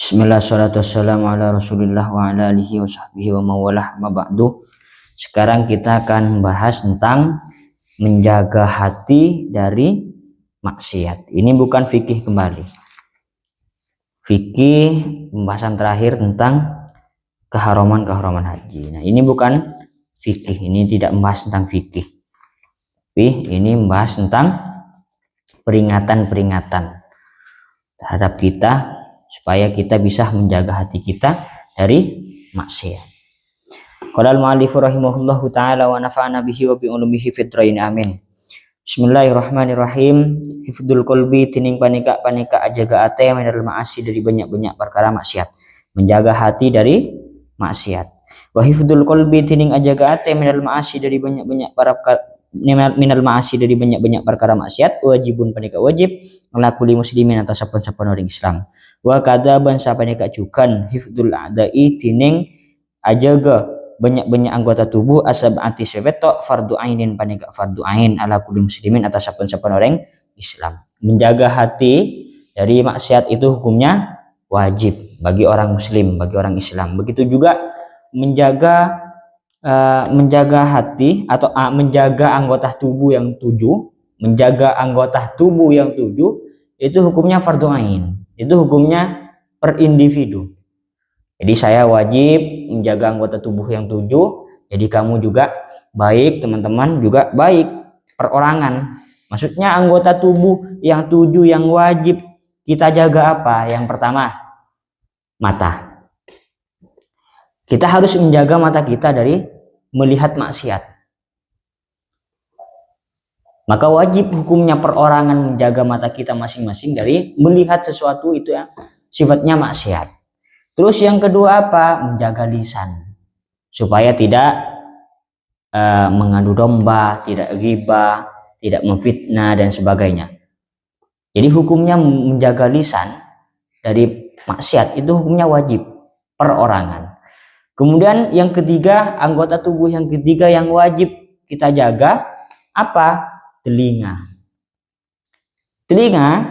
Bismillah, salatu wassalamu ala rasulillah wa ala alihi wa sahbihi wa mawalah ma ba'du. Sekarang kita akan membahas tentang menjaga hati dari maksiat. Ini bukan fikih kembali. Fikih pembahasan terakhir tentang keharaman haji. Nah, ini bukan fikih, ini tidak membahas tentang fikih. Tapi ini membahas tentang peringatan-peringatan terhadap kita supaya kita bisa menjaga hati kita dari maksiat. Qala al-mu'allif rahimahullahu taala wa nafa'ana bihi wa bi ulumihi fid dharain amin. Bismillahirrahmanirrahim. Hifdzul qalbi tining panika ajaga ate minal ma'asi dari banyak-banyak perkara maksiat. Menjaga hati dari maksiat. Wa hifdzul qalbi tining ajaga ate minal ma'asi dari banyak-banyak minal ma'asi dari banyak-banyak perkara maksiat wajibun panika wajib ala kulli muslimin atas saben-saben orang Islam. Wa kadzaban sapanika cukan hifdzul a'dai tining ajaga banyak-banyak anggota tubuh asab'ati sebeto fardu ainin panika fardu ain ala kulli muslimin atas saben-saben orang Islam. Menjaga hati dari maksiat itu hukumnya wajib bagi orang muslim, bagi orang Islam. Begitu juga menjaga hati atau menjaga anggota tubuh yang 7, menjaga anggota tubuh yang 7 itu hukumnya fardhu ain. Itu hukumnya per individu. Jadi saya wajib menjaga anggota tubuh yang 7, jadi kamu juga baik, teman-teman juga baik, perorangan. Maksudnya anggota tubuh yang 7 yang wajib kita jaga apa? Yang pertama, mata. Kita harus menjaga mata kita dari melihat maksiat. Maka wajib hukumnya perorangan menjaga mata kita masing-masing dari melihat sesuatu itu yang sifatnya maksiat. Terus yang kedua apa? Menjaga lisan. Supaya tidak mengadu domba, tidak ghibah, tidak memfitnah dan sebagainya. Jadi hukumnya menjaga lisan dari maksiat itu hukumnya wajib perorangan. Kemudian yang ketiga, anggota tubuh yang ketiga yang wajib kita jaga apa? Telinga. Telinga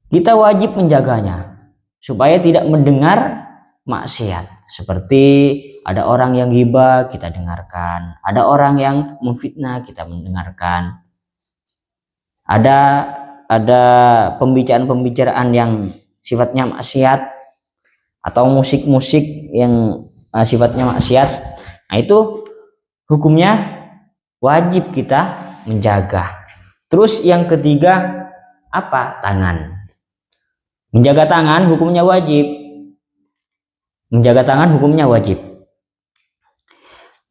kita wajib menjaganya supaya tidak mendengar maksiat. Seperti ada orang yang ghibah kita dengarkan, ada orang yang memfitnah kita mendengarkan. Ada pembicaraan yang sifatnya maksiat atau musik-musik yang sifatnya maksiat. Nah, itu hukumnya wajib kita menjaga. Terus yang ketiga apa? Tangan. Menjaga tangan hukumnya wajib. Menjaga tangan hukumnya wajib.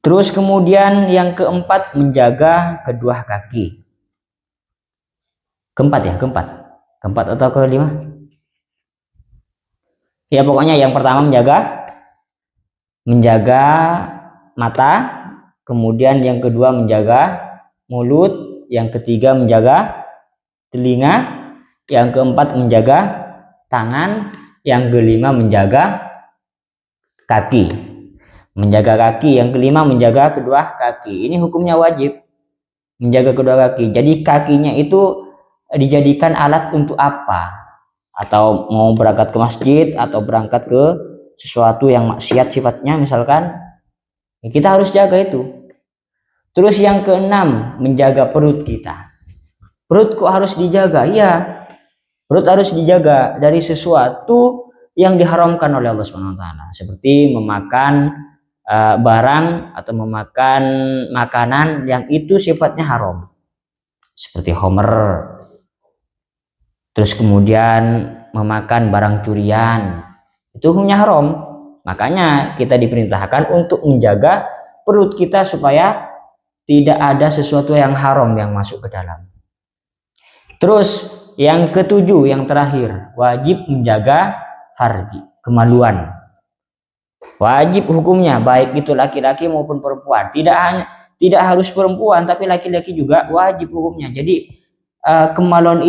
Terus kemudian yang keempat menjaga kedua kaki. Keempat atau kelima? Ya pokoknya yang pertama menjaga mata, kemudian yang kedua menjaga mulut, yang ketiga menjaga telinga, yang keempat menjaga tangan, yang kelima menjaga kaki. Menjaga kaki, yang kelima menjaga kedua kaki. Ini hukumnya wajib menjaga kedua kaki. Jadi kakinya itu dijadikan alat untuk apa? Atau mau berangkat ke masjid atau berangkat ke sesuatu yang maksiat sifatnya misalkan, kita harus jaga itu. Terus yang keenam menjaga perut kita. Perut kok harus dijaga? Iya, perut harus dijaga dari sesuatu yang diharamkan oleh Allah SWT, seperti memakan barang atau memakan makanan yang itu sifatnya haram, seperti homer. Terus kemudian memakan barang curian, itu hukumnya haram. Makanya kita diperintahkan untuk menjaga perut kita supaya tidak ada sesuatu yang haram yang masuk ke dalam. Terus yang ketujuh, yang terakhir, wajib menjaga farji, kemaluan. Wajib hukumnya, baik itu laki-laki maupun perempuan. Tidak harus perempuan, tapi laki-laki juga wajib hukumnya. Jadi kemaluan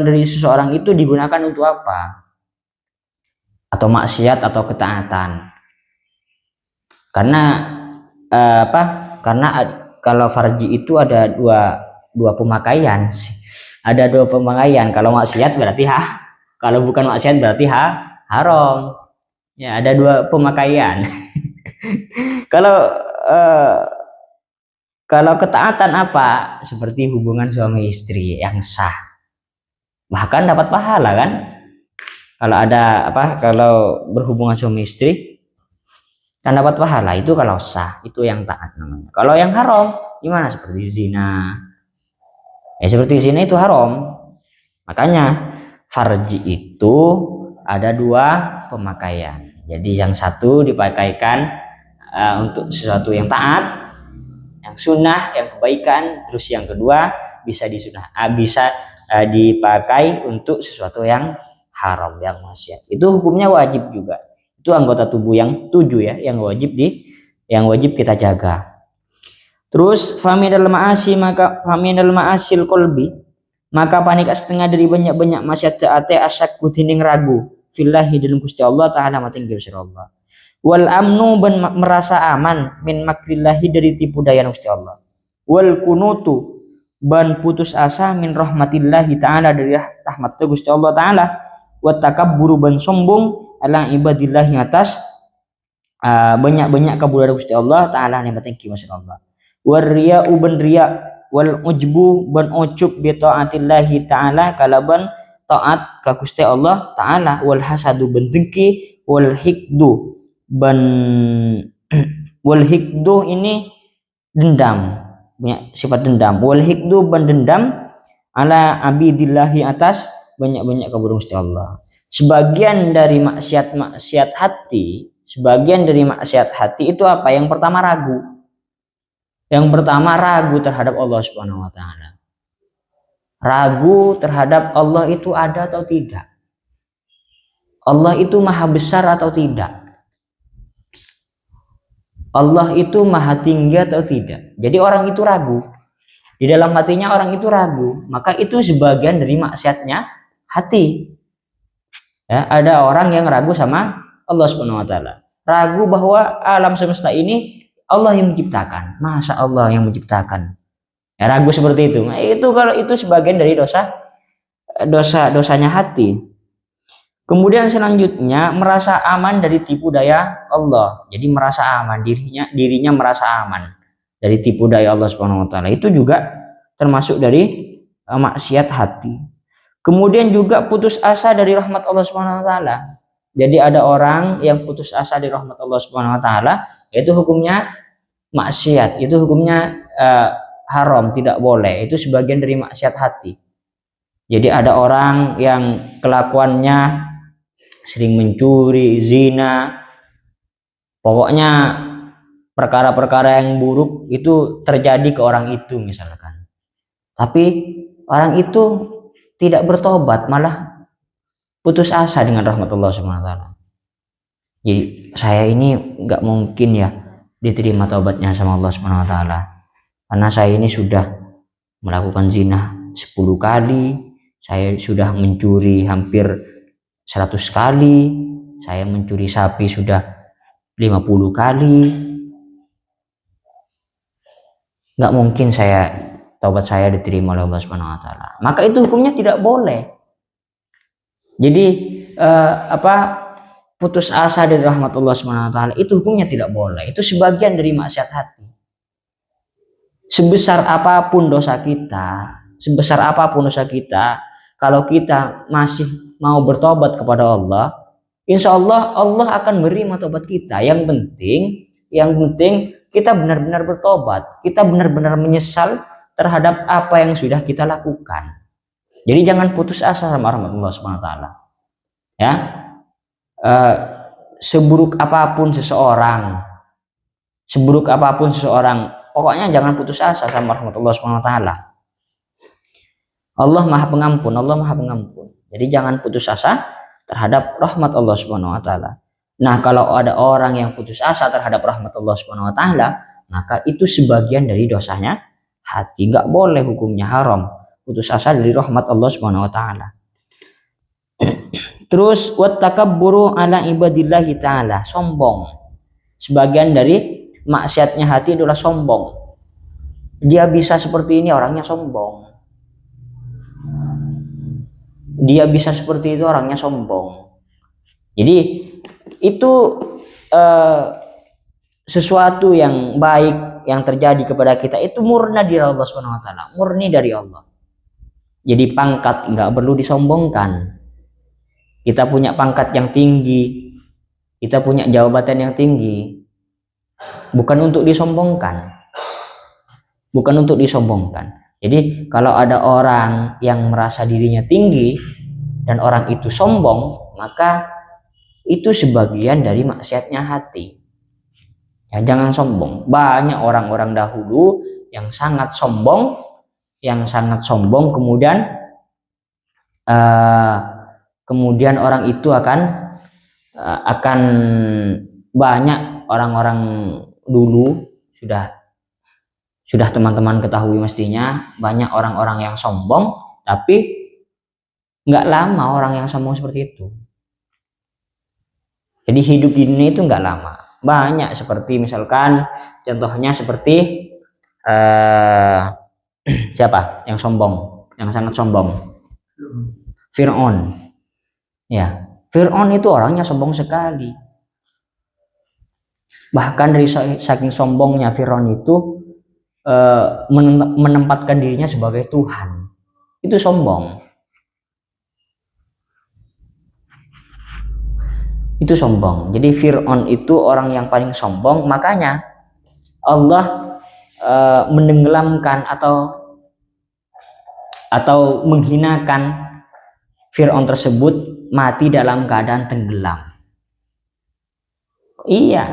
dari seseorang itu digunakan untuk apa? Atau maksiat atau ketaatan. Karena Karena kalau farji itu ada dua pemakaian. Ada dua pemakaian. Kalau maksiat berarti Kalau bukan maksiat berarti haram. Ya, ada dua pemakaian. Kalau kalau ketaatan apa? Seperti hubungan suami istri yang sah. Bahkan dapat pahala kan? Kalau ada apa? Kalau berhubungan suami istri kan dapat pahala, itu kalau sah, itu yang taat namanya. Kalau yang haram gimana? Seperti zina. Ya seperti zina itu haram. Makanya farji itu ada dua pemakaian. Jadi yang satu dipakaikan untuk sesuatu yang taat, yang sunnah, yang kebaikan. Terus yang kedua bisa dipakai untuk sesuatu yang haram, yang maksiat. Itu hukumnya wajib juga. Itu anggota tubuh yang 7 ya, yang wajib kita jaga. Terus faminal ma'asil kolbi, maka panik setengah dari banyak-banyak maksiat taate asyakku tining ragu fillahi dalam Gusti Allah taala matinggil sira Allah. Wal amnu ben merasa aman min makrillahi dari tipu daya Gusti Allah. Wal kunutu ban putus asa min rahmatillahi taala dari rahmat Gusti Allah taala. Wa takabburu ban sombong ala ibadillahi atas banyak-banyak kabudaran Gusti Allah taala nikmatin Masya Allah. Warriya uban riya wal ujbu ban ucub bi taatillahi taala kalaban taat ka Gusti Allah taala, wal hasadu ban dengki, wal hikdu ban wal hikdu ini dendam, punya sifat dendam. Wal hikdu ban dendam ala abidillahi atas banyak-banyak kabudaran Gusti Allah. Sebagian dari maksiat hati, itu apa? Yang pertama ragu. Yang pertama ragu terhadap Allah Subhanahu wa taala. Ragu terhadap Allah itu ada atau tidak. Allah itu maha besar atau tidak. Allah itu maha tinggi atau tidak. Jadi orang itu ragu. Di dalam hatinya orang itu ragu, maka itu sebagian dari maksiatnya hati. Ya, ada orang yang ragu sama Allah Subhanahu wa taala. Ragu bahwa alam semesta ini Allah yang menciptakan, masa Allah yang menciptakan. Ya, ragu seperti itu. Nah, kalau itu sebagian dari dosanya hati. Kemudian selanjutnya merasa aman dari tipu daya Allah. Jadi merasa aman, dirinya merasa aman dari tipu daya Allah Subhanahu wa taala. Itu juga termasuk dari maksiat hati. Kemudian juga putus asa dari rahmat Allah Subhanahu wa taala. Jadi ada orang yang putus asa dari rahmat Allah Subhanahu wa taala, itu hukumnya maksiat, itu hukumnya haram, tidak boleh. Itu sebagian dari maksiat hati. Jadi ada orang yang kelakuannya sering mencuri, zina, pokoknya perkara-perkara yang buruk itu terjadi ke orang itu misalkan. Tapi orang itu tidak bertobat, malah putus asa dengan rahmat Allah Subhanahu wa taala. Jadi saya ini nggak mungkin ya diterima taubatnya sama Allah Subhanahu wa taala. Karena saya ini sudah melakukan zina 10 kali, saya sudah mencuri hampir 100 kali, saya mencuri sapi sudah 50 kali. Nggak mungkin taubat saya diterima oleh Allah Subhanahu wa taala. Maka itu hukumnya tidak boleh. Jadi putus asa dari rahmat Allah Subhanahu wa taala itu hukumnya tidak boleh. Itu sebagian dari maksiat hati. Sebesar apapun dosa kita, kalau kita masih mau bertobat kepada Allah, insya Allah Allah akan menerima tobat kita. Yang penting kita benar-benar bertobat, kita benar-benar menyesal terhadap apa yang sudah kita lakukan. Jadi jangan putus asa sama rahmat Allah Subhanahu wa taala. Ya. Seburuk apapun seseorang, pokoknya jangan putus asa sama rahmat Allah Subhanahu wa taala. Allah Maha Pengampun. Jadi jangan putus asa terhadap rahmat Allah Subhanahu wa taala. Nah, kalau ada orang yang putus asa terhadap rahmat Allah Subhanahu wa taala, maka itu sebagian dari dosanya hati. Enggak boleh, hukumnya haram. Putus asa dari rahmat Allah Subhanahu wa taala. Terus wattakabburu ala ibadillahi taala, sombong. Sebagian dari maksiatnya hati adalah sombong. Dia bisa seperti ini, orangnya sombong. dia bisa seperti itu, orangnya sombong. Jadi itu sesuatu yang baik yang terjadi kepada kita itu murni dari Allah Subhanahu wa taala, murni dari Allah. Jadi pangkat nggak perlu disombongkan. Kita punya pangkat yang tinggi, kita punya jabatan yang tinggi, bukan untuk disombongkan. Bukan untuk disombongkan. Jadi kalau ada orang yang merasa dirinya tinggi dan orang itu sombong, maka itu sebagian dari maksiatnya hati. Ya, jangan sombong. Banyak orang-orang dahulu yang sangat sombong, kemudian orang itu akan banyak orang-orang dulu sudah teman-teman ketahui mestinya banyak orang-orang yang sombong, tapi nggak lama orang yang sombong seperti itu. Jadi hidup di dunia itu nggak lama. Banyak seperti misalkan contohnya seperti siapa yang sombong, yang sangat sombong? Fir'aun. Ya, Fir'aun itu orangnya sombong sekali. Bahkan dari saking sombongnya Fir'aun itu menempatkan dirinya sebagai Tuhan. Itu sombong. Itu sombong. Jadi Fir'aun itu orang yang paling sombong, makanya Allah menenggelamkan atau menghinakan Fir'aun tersebut, mati dalam keadaan tenggelam. Iya,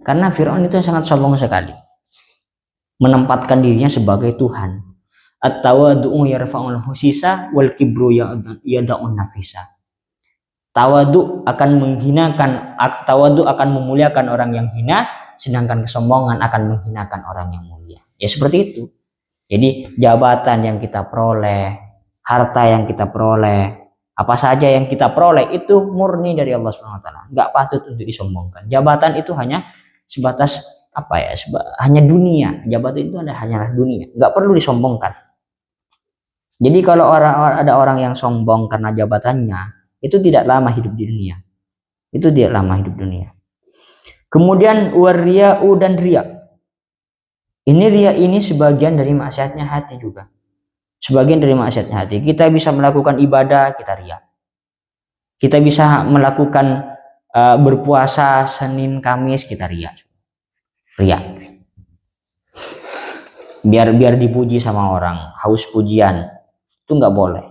karena Fir'aun itu sangat sombong sekali, menempatkan dirinya sebagai Tuhan. At-tawadu'u yarfa'ul husisa wal kibru yada'un nafisa. Tawadu akan memuliakan orang yang hina, sedangkan kesombongan akan menghinakan orang yang mulia. Ya seperti itu. Jadi jabatan yang kita peroleh, harta yang kita peroleh, apa saja yang kita peroleh itu murni dari Allah Subhanahu wa taala. Enggak patut untuk disombongkan. Jabatan itu hanya sebatas hanya dunia. Jabatan itu hanyalah dunia, enggak perlu disombongkan. Jadi kalau ada orang yang sombong karena jabatannya, itu tidak lama hidup di dunia. Itu tidak lama hidup dunia. Kemudian wariya'u dan riya. Riya ini sebagian dari maksiatnya hati juga. Sebagian dari maksiatnya hati. Kita bisa melakukan ibadah, kita riya. Kita bisa melakukan berpuasa Senin Kamis, kita riya. Riya. Biar dipuji sama orang, haus pujian. Itu nggak boleh.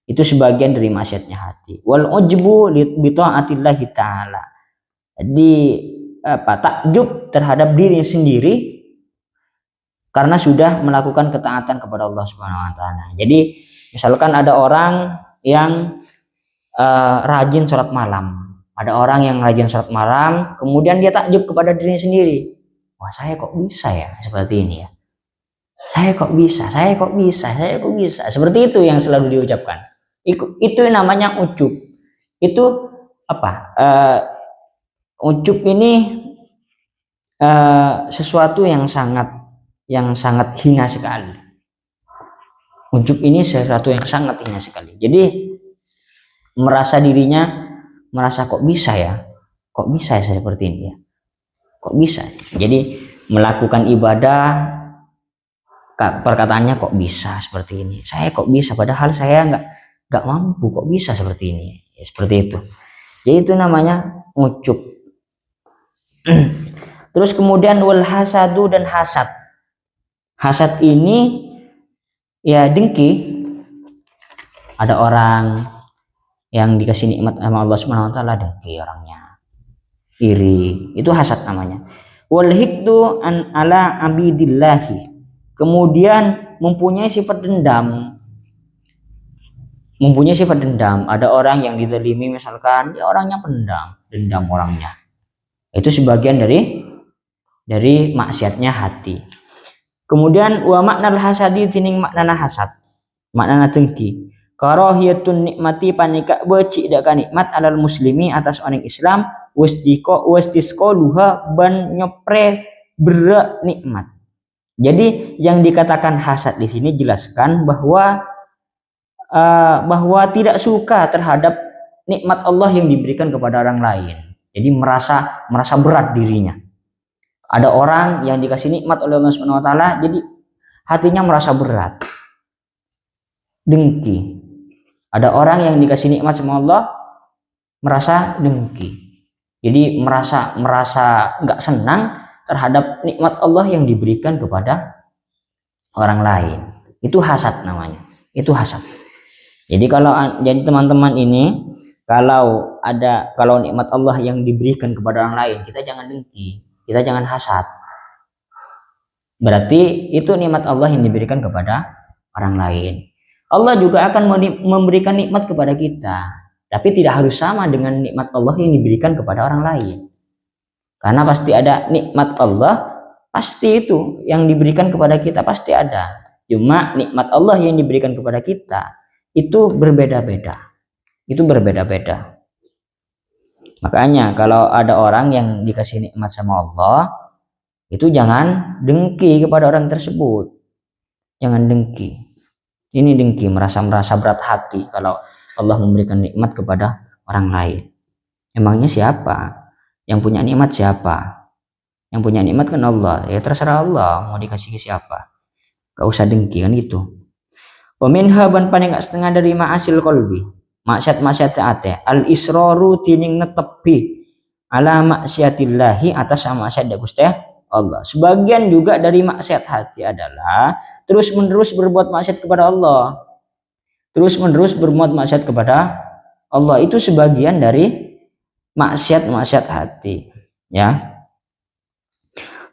Itu sebagian dari maksiatnya hati. Wal ujbu bi taatillahi taala. Jadi takjub terhadap diri sendiri karena sudah melakukan ketaatan kepada Allah Subhanahu wa taala. Jadi misalkan ada orang yang rajin sholat malam. Ada orang yang rajin sholat malam, kemudian dia takjub kepada dirinya sendiri. Wah, saya kok bisa ya seperti ini ya. Saya kok bisa. Seperti itu yang selalu diucapkan. Itu namanya ujub. Itu ujub ini sesuatu yang sangat hina sekali. Ujub ini sesuatu yang sangat hina sekali. Jadi merasa kok bisa ya saya seperti ini ya, kok bisa. Jadi melakukan ibadah, perkataannya kok bisa seperti ini, saya kok bisa, padahal saya nggak mampu, kok bisa seperti ini ya, seperti itu. Jadi itu namanya ujub. Terus kemudian wal hasadu dan hasad. Hasad ini ya dengki. Ada orang yang dikasih nikmat sama Allah Subhanahu wa taala, dengki orangnya, iri, itu hasad namanya. Wal hikdu an ala abidillahi. Kemudian mempunyai sifat dendam. Ada orang yang dizalimi misalkan, dia orangnya dendam orangnya. Itu sebagian dari maksiatnya hati. Kemudian wa maknal hasadi tining maknana hasad, maknana dengki. Karahiyatun nikmati panika beci dak nikmat alal muslimi atas orang Islam wastisqa luha ban nyopre berak nikmat. Jadi yang dikatakan hasad di sini jelaskan bahwa bahwa tidak suka terhadap nikmat Allah yang diberikan kepada orang lain. Jadi merasa berat dirinya. Ada orang yang dikasih nikmat oleh Allah Subhanahu wa taala, jadi hatinya merasa berat. Dengki. Ada orang yang dikasih nikmat sama Allah merasa dengki. Jadi merasa nggak senang terhadap nikmat Allah yang diberikan kepada orang lain. Itu hasad namanya. Itu hasad. Jadi jadi teman-teman ini kalau nikmat Allah yang diberikan kepada orang lain, kita jangan dengki, kita jangan hasad. Berarti itu nikmat Allah yang diberikan kepada orang lain. Allah juga akan memberikan nikmat kepada kita, tapi tidak harus sama dengan nikmat Allah yang diberikan kepada orang lain. Karena pasti ada nikmat Allah, pasti itu yang diberikan kepada kita pasti ada. Cuma nikmat Allah yang diberikan kepada kita itu berbeda-beda. Itu berbeda-beda. Makanya kalau ada orang yang dikasih nikmat sama Allah, itu jangan dengki kepada orang tersebut. Jangan dengki. Ini dengki, merasa berat hati kalau Allah memberikan nikmat kepada orang lain. Emangnya siapa? Yang punya nikmat siapa? Yang punya nikmat kan Allah. Ya terserah Allah mau dikasih ke siapa. Gak usah dengki kan gitu. Peminha ban paling gak setengah dari ma'asil kolbi. Maksiat ate. Al-israru tining netepi. Ala maksiatillahi atas maksiat Gusti Allah. Sebagian juga dari maksiat hati adalah terus menerus berbuat maksiat kepada Allah. Terus menerus berbuat maksiat kepada Allah. Itu sebagian dari maksiat hati. Ya.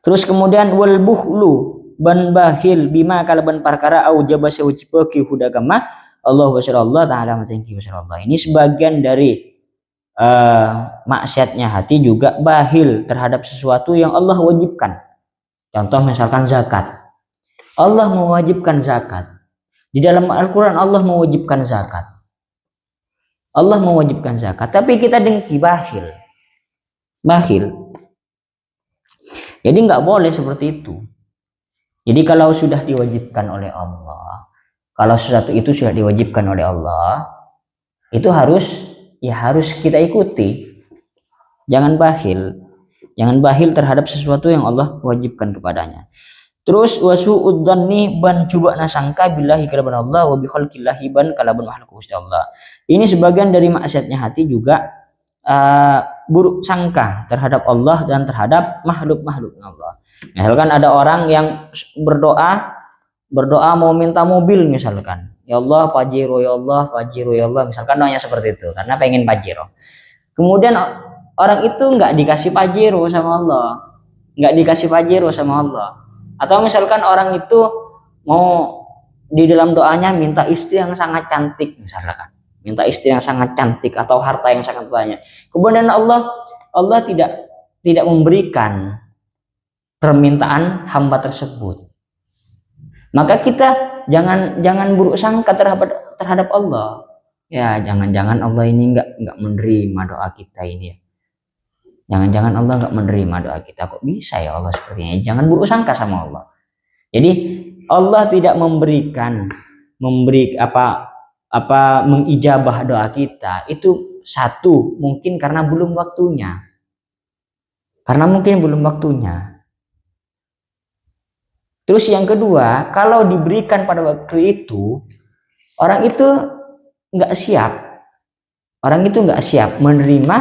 Terus kemudian wal bukhlu ban bahil bima kalaban perkara au jabasa wajibaki hudagama Allah wasallallahu taala matengki wasallallahu. Ini sebagian dari maksiatnya hati juga bahil terhadap sesuatu yang Allah wajibkan. Contoh misalkan zakat. Allah mewajibkan zakat. Di dalam Al-Qur'an Allah mewajibkan zakat. Allah mewajibkan zakat, tapi kita dengki, bahil. Jadi nggak boleh seperti itu. Jadi kalau sudah diwajibkan oleh Allah, kalau sesuatu itu sudah diwajibkan oleh Allah, itu harus kita ikuti. Jangan bahil terhadap sesuatu yang Allah wajibkan kepadanya. Terus wasu'udzanni ban coba nasangka billahi kalaban Allah wa bi khalqillahi ban kalaban makhluk Gusti Allah. Ini sebagian dari maksiatnya hati juga buruk sangka terhadap Allah dan terhadap makhluk Allah. Misalkan ada orang yang berdoa mau minta mobil misalkan. Ya Allah Pajero, ya Allah Pajero, ya Allah. Misalkan doanya seperti itu karena pengen Pajero. Kemudian orang itu nggak dikasih Pajero sama Allah. Atau misalkan orang itu mau di dalam doanya minta istri yang sangat cantik misalkan. Minta istri yang sangat cantik atau harta yang sangat banyak. Kemudian Allah tidak memberikan permintaan hamba tersebut. Maka kita jangan buruk sangka terhadap Allah. Ya, jangan-jangan Allah ini enggak menerima doa kita ini ya. Jangan-jangan Allah enggak menerima doa kita. Kok bisa ya Allah seperti ini? Jangan buruk sangka sama Allah. Jadi Allah tidak mengijabah doa kita itu satu mungkin karena belum waktunya. Terus yang kedua, kalau diberikan pada waktu itu, orang itu nggak siap menerima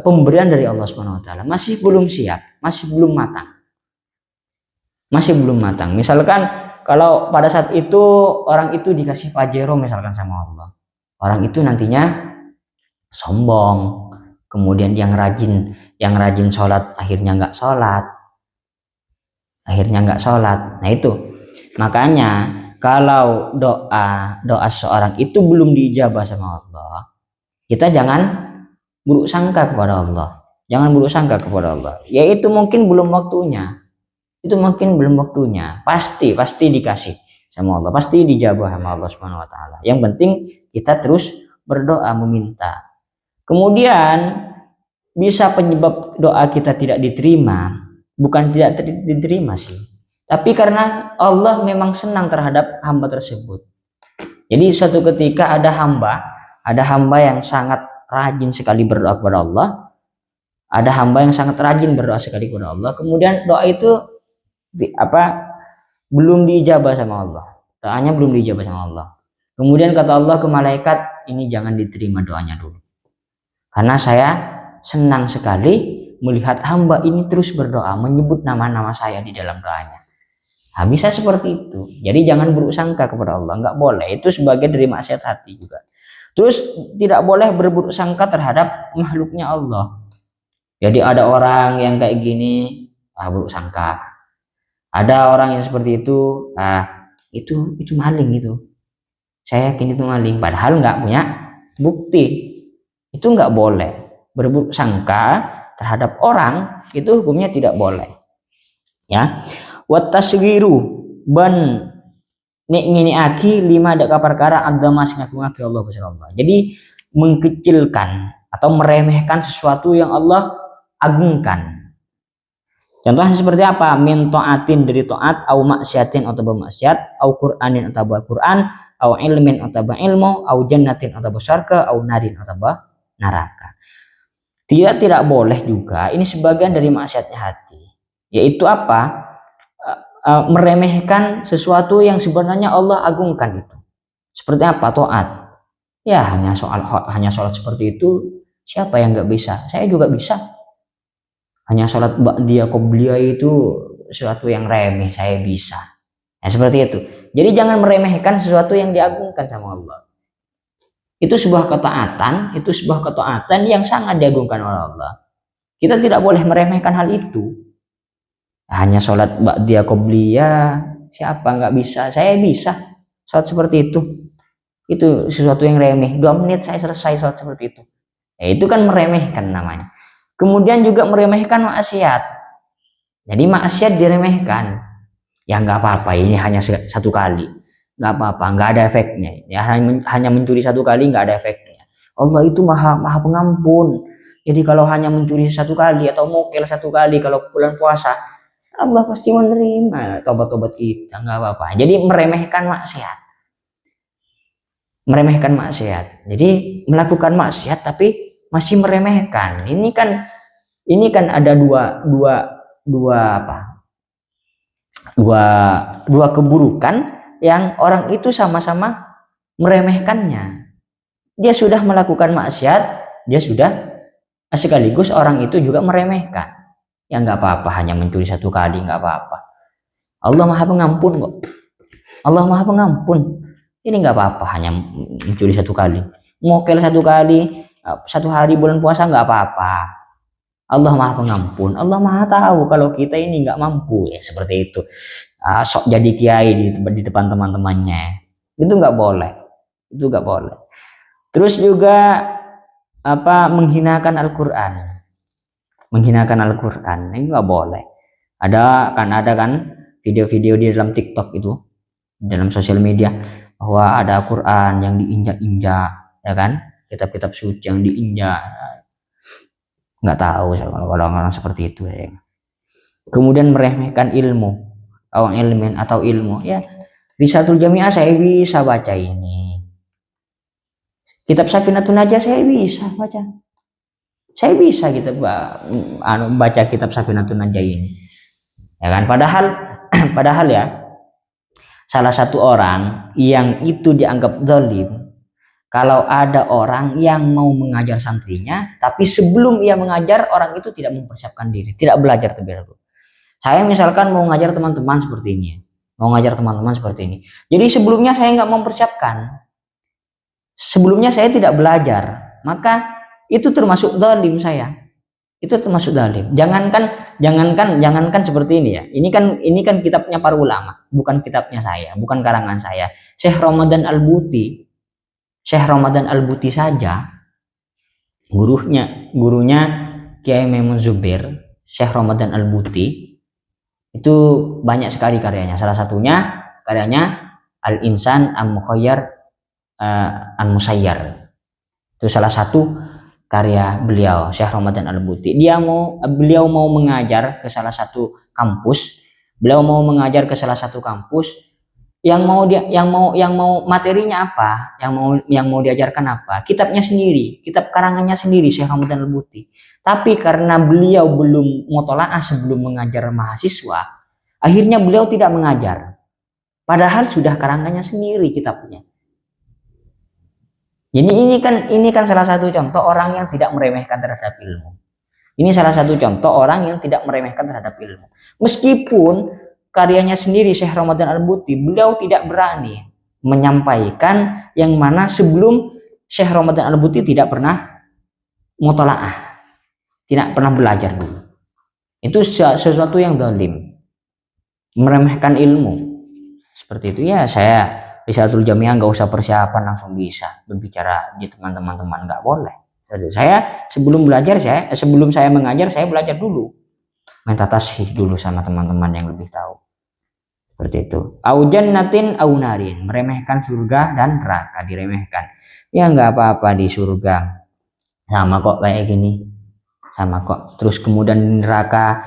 pemberian dari Allah Subhanahu wa taala. Masih belum siap, masih belum matang. Misalkan kalau pada saat itu orang itu dikasih Pajero misalkan sama Allah. Orang itu nantinya sombong, kemudian yang rajin sholat akhirnya nggak sholat. Nah itu makanya kalau doa seorang itu belum diijabah sama Allah, kita jangan buruk sangka kepada Allah. Yaitu mungkin belum waktunya. Pasti dikasih sama Allah, pasti dijabah sama Allah Subhanahu wa taala. Yang penting kita terus berdoa meminta. Kemudian bisa penyebab doa kita tidak diterima. Bukan tidak diterima sih, tapi karena Allah memang senang terhadap hamba tersebut. Jadi suatu ketika ada hamba yang sangat rajin sekali berdoa kepada Allah, ada hamba yang sangat rajin berdoa sekali kepada Allah, kemudian doa itu belum diijabah sama Allah, doanya belum diijabah sama Allah. Kemudian kata Allah ke malaikat, ini jangan diterima doanya dulu, karena saya senang sekali melihat hamba ini terus berdoa, menyebut nama-nama saya di dalam doanya. Nah, bisa seperti itu. Jadi jangan buruk sangka kepada Allah, nggak boleh. Itu sebagian dari maksiat hati juga. Terus tidak boleh berburuk sangka terhadap makhluknya Allah. Jadi ada orang yang kayak gini, buruk sangka. Ada orang yang seperti itu, itu maling itu. Saya yakin itu maling, padahal nggak punya bukti. Itu nggak boleh. Berburuk sangka terhadap orang itu hukumnya tidak boleh. Ya. Wa tasghiru ban nek ngini aki lima ada perkara agama sing ngagungake Allah Gusti Allah. Jadi mengkecilkan atau meremehkan sesuatu yang Allah agungkan. Contohnya seperti apa? Min taatin dari taat, au maksiatin atau bermaksiat, au qur'anin atau Quran, au ilmin atau ilmu, au jannatin atau surga, au narin atau neraka. Tidak boleh juga, ini sebagian dari maksiatnya hati. Yaitu apa? Meremehkan sesuatu yang sebenarnya Allah agungkan itu. Seperti apa? Taat. Ya hanya sholat seperti itu, siapa yang nggak bisa? Saya juga bisa. Hanya sholat ba'diyah qobliyah itu sesuatu yang remeh, saya bisa. Ya seperti itu. Jadi jangan meremehkan sesuatu yang diagungkan sama Allah. Itu sebuah ketaatan yang sangat diagungkan oleh Allah. Kita tidak boleh meremehkan hal itu. Hanya sholat ba'diyah qobliyah, siapa nggak bisa? Saya bisa sholat seperti itu. Itu sesuatu yang remeh. 2 menit saya selesai sholat seperti itu. Ya, itu kan meremehkan namanya. Kemudian juga meremehkan maksiat. Jadi maksiat diremehkan. Ya nggak apa-apa, ini hanya 1 kali. Nggak apa-apa, nggak ada efeknya. Ya hanya mencuri 1 kali nggak ada efeknya. Allah itu maha pengampun. Jadi kalau hanya mencuri 1 kali atau mokel 1 kali kalau bulan puasa, Allah pasti menerima tobat-tobat kita, nggak apa-apa. Jadi meremehkan maksiat. Jadi melakukan maksiat tapi masih meremehkan. Ini kan ada dua keburukan yang orang itu sama-sama meremehkannya. Dia sudah melakukan maksiat, dia sudah sekaligus orang itu juga meremehkan. Ya nggak apa-apa, hanya mencuri 1 kali nggak apa-apa. Allah maha pengampun kok. Allah maha pengampun. Ini nggak apa-apa, hanya mencuri 1 kali. Mokel 1 kali, 1 hari bulan puasa nggak apa-apa. Allah maha pengampun. Allah maha tahu kalau kita ini nggak mampu, ya seperti itu. Sok jadi kiai di depan teman-temannya. Itu nggak boleh. Itu nggak boleh. Terus juga menghinakan Al-Quran. Menghinakan Al-Quran ini nggak boleh. Ada kan video-video di dalam TikTok itu, dalam sosial media, bahwa ada Al-Quran yang diinjak-injak, ya kan, kitab-kitab suci yang diinjak. Nggak tahu kalau orang-orang seperti itu ya. Kemudian meremehkan ilmu, atau ilmu, ya Risalatul Jami'ah saya bisa baca ini, kitab Safinatun Najah saya bisa baca. Saya bisa gitu baca kitab Safinatun Najah ini, ya kan. Padahal ya, salah satu orang yang itu dianggap zalim, kalau ada orang yang mau mengajar santrinya, tapi sebelum ia mengajar, orang itu tidak mempersiapkan diri, tidak belajar terlebih dahulu. Saya misalkan mau ngajar teman-teman seperti ini, jadi sebelumnya saya nggak mempersiapkan, sebelumnya saya tidak belajar, maka itu termasuk zalim saya. Itu termasuk zalim. Jangankan seperti ini ya. Ini kan kitabnya para ulama, bukan kitabnya saya, bukan karangan saya. Syekh Ramadan Al-Buti saja, gurunya Kiai Maimun Zubair, Syekh Ramadan Al-Buti, itu banyak sekali karyanya. Salah satunya karyanya Al-Insan Al-Mukhayyar Al-Musayyar. Itu salah satu karya beliau, Syekh Ramadan Al-Buti. Beliau mau mengajar ke salah satu kampus. yang mau materinya apa, yang mau diajarkan apa, kitabnya sendiri, kitab karangannya sendiri Syekh Ramadan Al-Buti. Tapi karena beliau belum mutolaah sebelum mengajar mahasiswa, akhirnya beliau tidak mengajar, padahal sudah karangannya sendiri kitabnya. Jadi ini kan salah satu contoh orang yang tidak meremehkan terhadap ilmu. Ini salah satu contoh orang yang tidak meremehkan terhadap ilmu. Meskipun karyanya sendiri Syekh Ramadan Al-Buti, beliau tidak berani menyampaikan yang mana sebelum Syekh Ramadan Al-Buti tidak pernah mutolaah, tidak pernah belajar dulu. Itu sesuatu yang zalim, meremehkan ilmu. Seperti itu ya, saya Risalatul Jamiah nggak usah persiapan langsung bisa berbicara di teman-teman, nggak boleh. Saya sebelum saya mengajar, saya belajar dulu, minta tasih dulu sama teman-teman yang lebih tahu. Seperti itu. Au jannatin au narin, meremehkan surga dan neraka, diremehkan. Ya nggak apa-apa di surga, sama kok kayak gini, sama kok. Terus kemudian neraka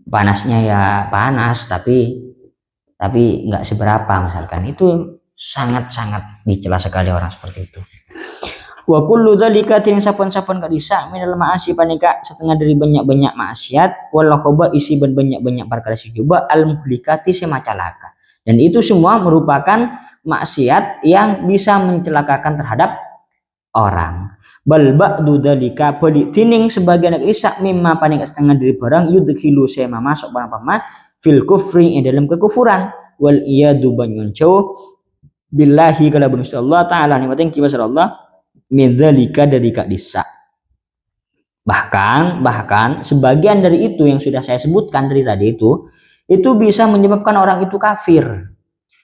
panasnya ya panas, tapi nggak seberapa misalkan. Itu sangat-sangat dicela sekali orang seperti itu. Wa kullu dzalika tin sapan-sapan gak bisa minal ma'asi panika setengah dari banyak-banyak maksiat wal khoba isi banyak-banyak perkara coba al muhlikati semacalaka. Dan itu semua merupakan maksiat yang bisa mencelakakan terhadap orang. Bal ba'du dzalika bali tining sebagian isa mimma panika setengah dari barang yudkhilu sema masuk barang fil kufri dalam kekufuran wal iyadu banyun jauh billahi kala bin Allah taala nikmatin kibasar Allah midzalika dari kak disa. Bahkan sebagian dari itu yang sudah saya sebutkan dari tadi itu bisa menyebabkan orang itu kafir.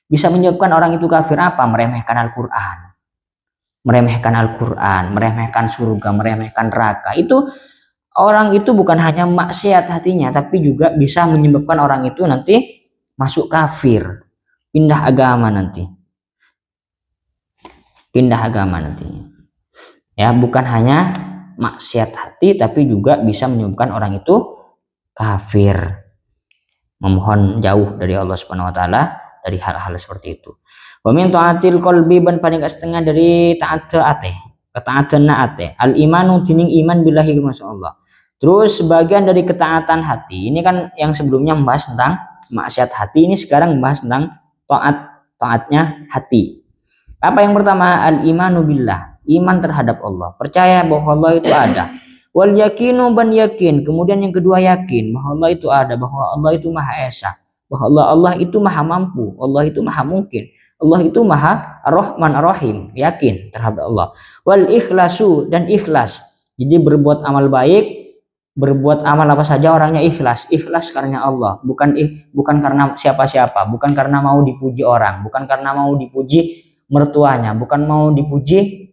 Bisa menyebabkan orang itu kafir apa? Meremehkan Al-Qur'an. Meremehkan surga, meremehkan neraka. Itu orang itu bukan hanya maksiat hatinya, tapi juga bisa menyebabkan orang itu nanti masuk kafir, pindah agama nanti. Ya, bukan hanya maksiat hati tapi juga bisa menyebabkan orang itu kafir, memohon jauh dari Allah Subhanahu wa taala dari hal-hal seperti itu. Wa min taatil qalbi ban paling setengah dari ketaatan ate al imanu tining iman billahi masyaallah. Terus sebagian dari ketaatan hati ini kan yang sebelumnya membahas tentang maksiat hati, ini sekarang membahas tentang taatnya hati. Apa yang pertama? Al imanu billah, iman terhadap Allah, percaya bahwa Allah itu ada. Wal yakinu ban yakin, kemudian yang kedua yakin bahwa Allah itu ada, bahwa Allah itu maha esa, bahwa Allah itu maha mampu, Allah itu maha mungkin, Allah itu maha ar-Rahman ar-Rahim, yakin terhadap Allah. Wal ikhlasu, dan ikhlas, jadi berbuat amal baik, berbuat amal apa saja orangnya ikhlas karena Allah, bukan karena siapa-siapa, bukan karena mau dipuji orang, bukan karena mau dipuji mertuanya, bukan mau dipuji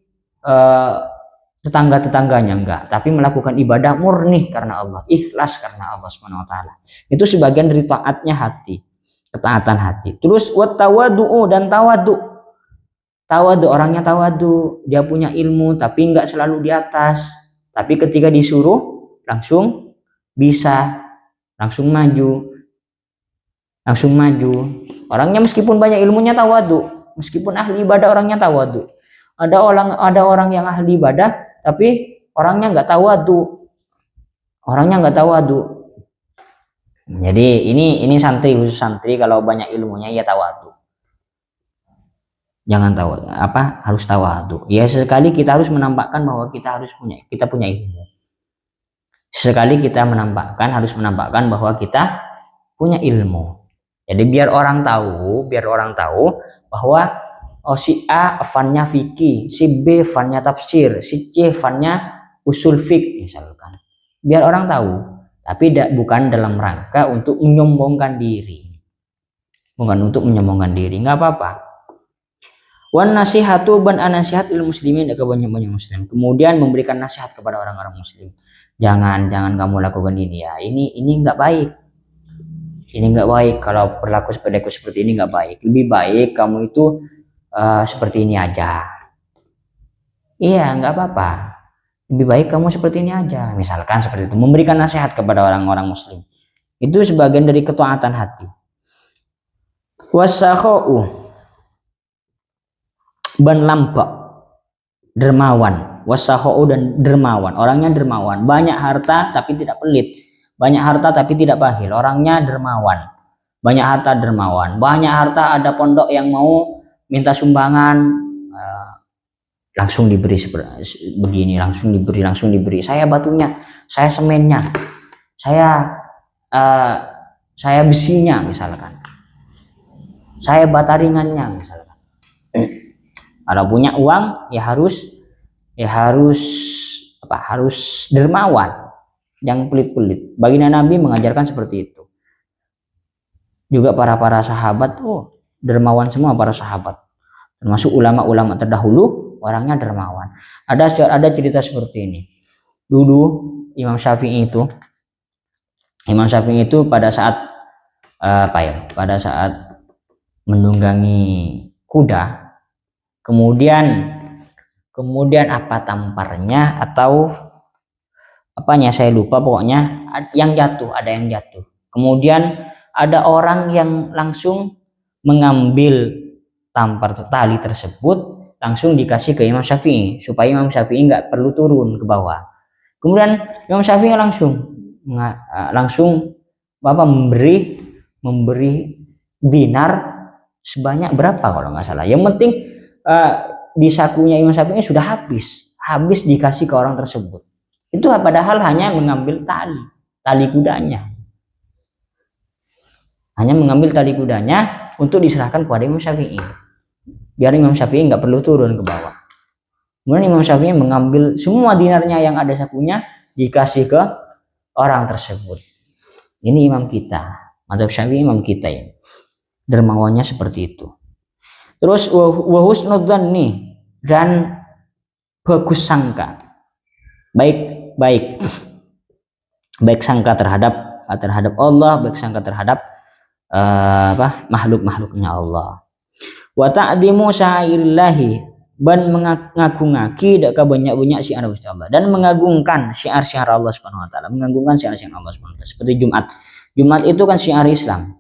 tetangga-tetangganya, enggak, tapi melakukan ibadah murni karena Allah, ikhlas karena Allah Subhanahu wa taala. Itu sebagian dari taatnya hati, ketaatan hati. Terus wattawadu'u, dan tawadu, orangnya tawadu, dia punya ilmu tapi enggak selalu di atas, tapi ketika disuruh langsung bisa, langsung maju. Orangnya meskipun banyak ilmunya tawadu, meskipun ahli ibadah orangnya tawadu. Ada orang yang ahli ibadah tapi orangnya nggak tawadu. Jadi ini khusus santri kalau banyak ilmunya ya tawadu. Jangan tahu harus tawadu. Ya sesekali kita harus menampakkan bahwa kita punya ilmu. Sesekali kita harus menampakkan bahwa kita punya ilmu. Jadi biar orang tahu bahwa si A fannya fikih, si B fannya tafsir, si C fannya usul fik misalkan. Biar orang tahu, tapi bukan dalam rangka untuk menyombongkan diri. Nggak apa-apa. Wan nasihatu ban anasihat lil muslimin, kepada banyak muslim. Kemudian memberikan nasihat kepada orang-orang muslim. Jangan kamu lakukan ini ya. Ini nggak baik. Kalau berlaku seperti ini nggak baik. Lebih baik kamu itu seperti ini aja. Iya, nggak apa-apa. Lebih baik kamu seperti ini aja. Misalkan seperti itu, memberikan nasihat kepada orang-orang muslim. Itu sebagian dari ketaatan hati. Wasakhau ban lambak, dermawan. Wasakhau dan dermawan, orangnya dermawan, banyak harta tapi tidak pelit, banyak harta tapi tidak bakhil, orangnya dermawan, banyak harta dermawan, banyak harta. Ada pondok yang mau minta sumbangan, langsung diberi begini, langsung diberi, saya batunya, saya semennya, saya besinya misalkan, saya bata ringannya misalkan. Kalau punya uang ya harus dermawan, jangan pelit-pelit. Baginda Nabi mengajarkan seperti itu. Juga para sahabat, dermawan semua para sahabat, termasuk ulama-ulama terdahulu, orangnya dermawan. Ada cerita seperti ini. Dulu Imam Syafi'i itu pada saat pada saat menunggangi kuda, kemudian apa tamparnya atau apanya saya lupa, pokoknya yang jatuh, ada yang jatuh. Kemudian ada orang yang langsung mengambil tampar tali tersebut, langsung dikasih ke Imam Syafi'i supaya Imam Syafi'i nggak perlu turun ke bawah. Kemudian Imam Syafi'i langsung memberi dinar sebanyak berapa kalau nggak salah. Yang penting di sakunya Imam Syafi'i sudah habis dikasih ke orang tersebut. Itu padahal hanya mengambil tali kudanya. Hanya mengambil tali kudanya untuk diserahkan kepada Imam Syafi'i. Biar Imam Syafi'i nggak perlu turun ke bawah. Kemudian Imam Syafi'i mengambil semua dinarnya yang ada sakunya, dikasih ke orang tersebut. Ini imam kita, madzhab Syafi'i imam kita ya. Dermawannya seperti itu. Terus wa husnudzanni, dan bagus sangka. Baik sangka terhadap Allah, baik sangka terhadap makhluk-makhluknya Allah. Wa ta'dimu sya'irillahi, dan mengagungaki dak banyak-banyak syiar Gusti Allah, dan mengagungkan syiar-syiar Allah Subhanahu wa taala, seperti Jumat itu kan syiar Islam.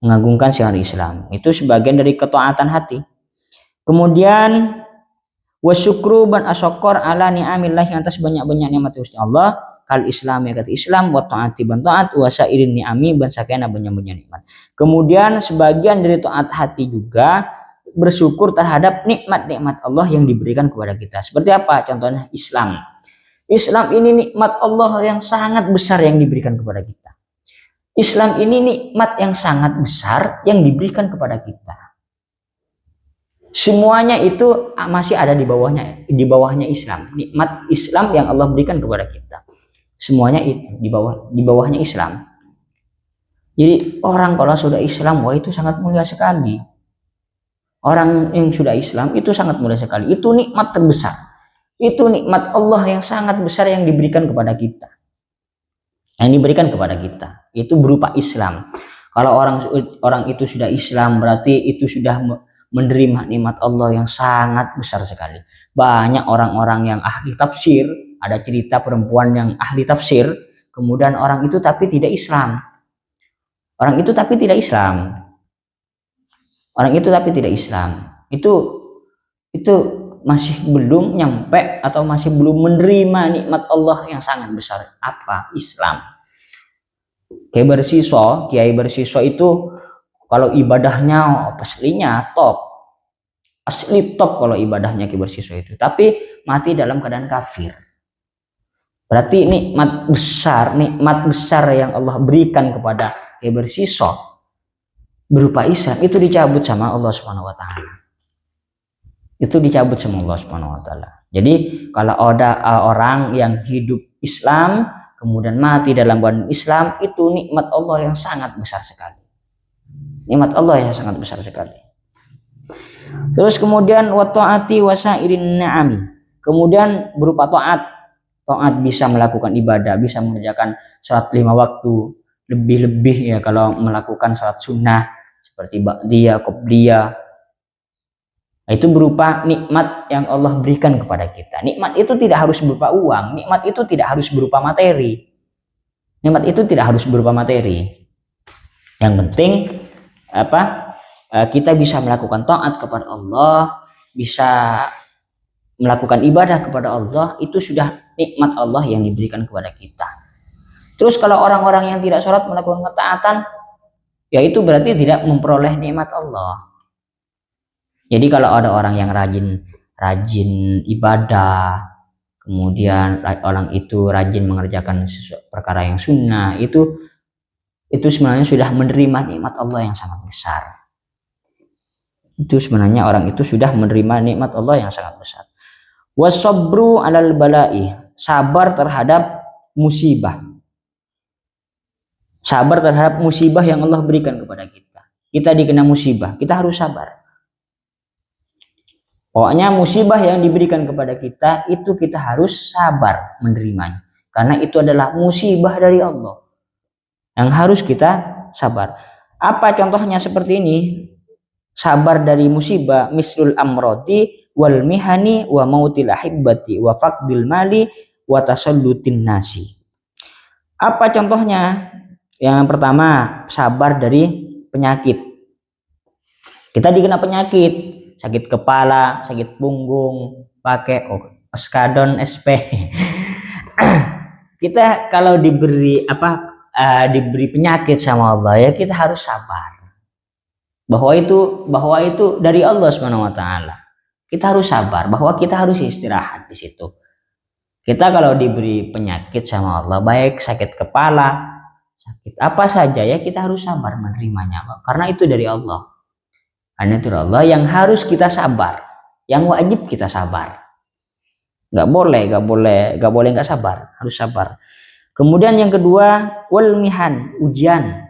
Mengagungkan syiar Islam itu sebagian dari ketaatan hati. Kemudian wasyukru ban asyakor ala ni'amillah, yang atas banyak-banyak nikmat Gusti Allah, kal Islam ya kata Islam, wa taati ban taat, wa sairin ni'ami ban sakena banyak-banyak nikmat. Kemudian sebagian dari taat hati juga bersyukur terhadap nikmat-nikmat Allah yang diberikan kepada kita. Seperti apa? Contohnya Islam. Islam ini nikmat Allah yang sangat besar yang diberikan kepada kita. Islam ini nikmat yang sangat besar yang diberikan kepada kita. Semuanya itu masih ada di bawahnya Islam. Nikmat Islam yang Allah berikan kepada kita. Semuanya itu di bawahnya Islam. Jadi orang kalau sudah Islam, wah itu sangat mulia sekali. Orang yang sudah Islam itu sangat mulia sekali. Itu nikmat terbesar. Itu nikmat Allah yang sangat besar yang diberikan kepada kita. Itu berupa Islam. Kalau orang itu sudah Islam, berarti itu sudah menerima nikmat Allah yang sangat besar sekali. Banyak orang-orang yang ahli tafsir, ada cerita perempuan yang ahli tafsir, kemudian orang itu tapi tidak Islam. Itu masih belum nyampe atau masih belum menerima nikmat Allah yang sangat besar. Apa? Islam. Kiai Bersiso itu kalau ibadahnya aslinya asli top kalau ibadahnya Kiai Bersiso itu, tapi mati dalam keadaan kafir. Berarti nikmat besar yang Allah berikan kepada Kiai Bersiso berupa Islam itu dicabut sama Allah Subhanahu wa taala. Jadi kalau ada orang yang hidup Islam kemudian mati dalam keadaan Islam, itu nikmat Allah yang sangat besar sekali. Terus kemudian wa taati wasairin na'ami. Kemudian berupa taat bisa melakukan ibadah, bisa mengerjakan salat 5 waktu, lebih-lebih ya kalau melakukan salat sunnah seperti ba'diyah, qobliyah. Itu berupa nikmat yang Allah berikan kepada kita. Nikmat itu tidak harus berupa uang, nikmat itu tidak harus berupa materi. Yang penting kita bisa melakukan taat kepada Allah, bisa melakukan ibadah kepada Allah, itu sudah nikmat Allah yang diberikan kepada kita. Terus kalau orang-orang yang tidak sholat melakukan ketaatan, ya itu berarti tidak memperoleh nikmat Allah. Jadi kalau ada orang yang rajin ibadah, kemudian orang itu rajin mengerjakan perkara yang sunnah, itu sebenarnya sudah menerima nikmat Allah yang sangat besar. Itu sebenarnya orang itu sudah menerima nikmat Allah yang sangat besar. Wasabru alal bala'i, sabar terhadap musibah. Sabar terhadap musibah yang Allah berikan kepada kita. Kita dikena musibah, kita harus sabar. Pokoknya musibah yang diberikan kepada kita itu kita harus sabar menerimanya. Karena itu adalah musibah dari Allah yang harus kita sabar. Apa contohnya seperti ini? Sabar dari musibah, mislul amrodi wal mihani wa mautil ahibbati wa faqdil mali wa tasallutin nasi. Apa contohnya? Yang pertama, sabar dari penyakit. Kita dikena penyakit, sakit kepala, sakit punggung, pakai oskadon SP. Kita kalau diberi diberi penyakit sama Allah, ya kita harus sabar. Bahwa itu dari Allah Subhanahu wa taala. Kita harus sabar, bahwa kita harus istirahat di situ. Kita kalau diberi penyakit sama Allah, baik sakit kepala, sakit apa saja, ya kita harus sabar menerimanya, karena itu dari Allah. Karena itu Allah yang harus kita sabar, yang wajib kita sabar. Nggak boleh nggak sabar, harus sabar. Kemudian yang kedua, wal mihan, ujian.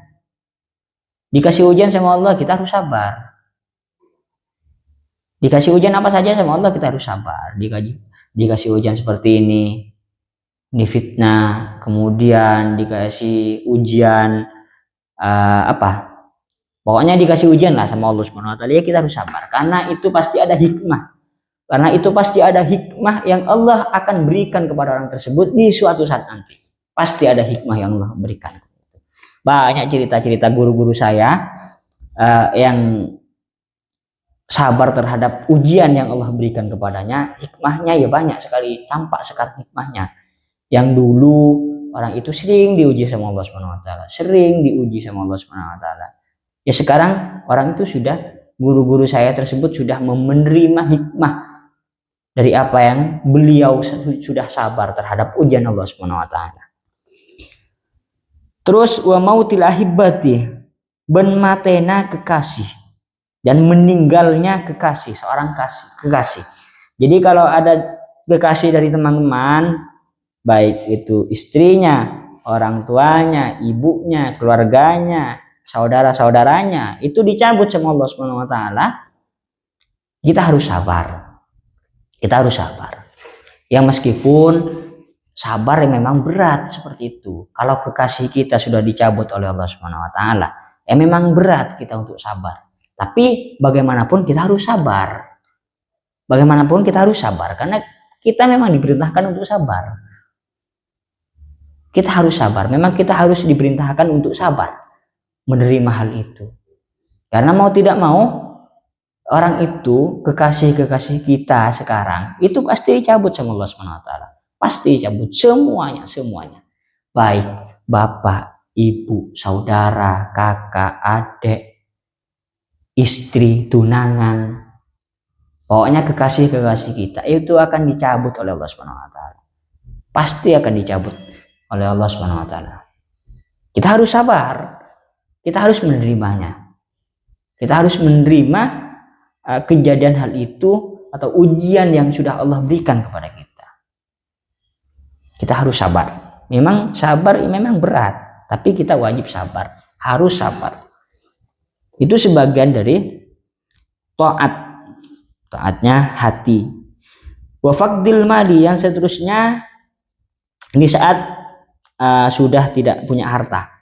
Dikasih ujian sama Allah, kita harus sabar. Dikasih ujian apa saja sama Allah, kita harus sabar. Dikasih ujian seperti ini fitnah, kemudian dikasih ujian pokoknya dikasih ujian lah sama Allah Subhanahu wa taala, ya kita harus sabar, karena itu pasti ada hikmah. Karena itu pasti ada hikmah yang Allah akan berikan kepada orang tersebut di suatu saat nanti. Pasti ada hikmah yang Allah berikan. Banyak cerita-cerita guru-guru saya yang sabar terhadap ujian yang Allah berikan kepadanya, hikmahnya ya banyak sekali, tampak sekali hikmahnya. Yang dulu orang itu sering diuji sama Allah Subhanahu wa taala, sering diuji sama Allah Subhanahu wa taala. Ya sekarang orang itu guru-guru saya tersebut sudah menerima hikmah dari apa yang beliau sudah sabar terhadap ujian Allah Subhanahu wa taala. Terus wa mautil ahibati, ben matena kekasih dan meninggalnya kekasih, seorang kekasih. Jadi kalau ada kekasih dari teman-teman, baik itu istrinya, orang tuanya, ibunya, keluarganya, saudara-saudaranya, itu dicabut sama Allah Subhanahu wa taala, kita harus sabar. Kita harus sabar. Ya meskipun sabar yang memang berat seperti itu. Kalau kekasih kita sudah dicabut oleh Allah Subhanahu wa taala, ya memang berat kita untuk sabar. Tapi bagaimanapun kita harus sabar. Bagaimanapun kita harus sabar, karena kita memang diperintahkan untuk sabar. Kita harus sabar. Memang kita harus diperintahkan untuk sabar menerima hal itu. Karena mau tidak mau, orang itu, kekasih-kekasih kita sekarang, itu pasti dicabut sama Allah Subhanahu wa taala. Pasti dicabut semuanya. Baik bapak, ibu, saudara, kakak, adik, istri, tunangan. Pokoknya kekasih-kekasih kita itu akan dicabut oleh Allah Subhanahu wa taala. Pasti akan dicabut oleh Allah Subhanahu wa taala. Kita harus sabar. Kita harus menerimanya. Kita harus menerima kejadian hal itu atau ujian yang sudah Allah berikan kepada kita. Kita harus sabar. Memang sabar memang berat, tapi kita wajib sabar, harus sabar. Itu sebagian dari taatnya hati. Wa faqdil mali, yang seterusnya ini saat sudah tidak punya harta.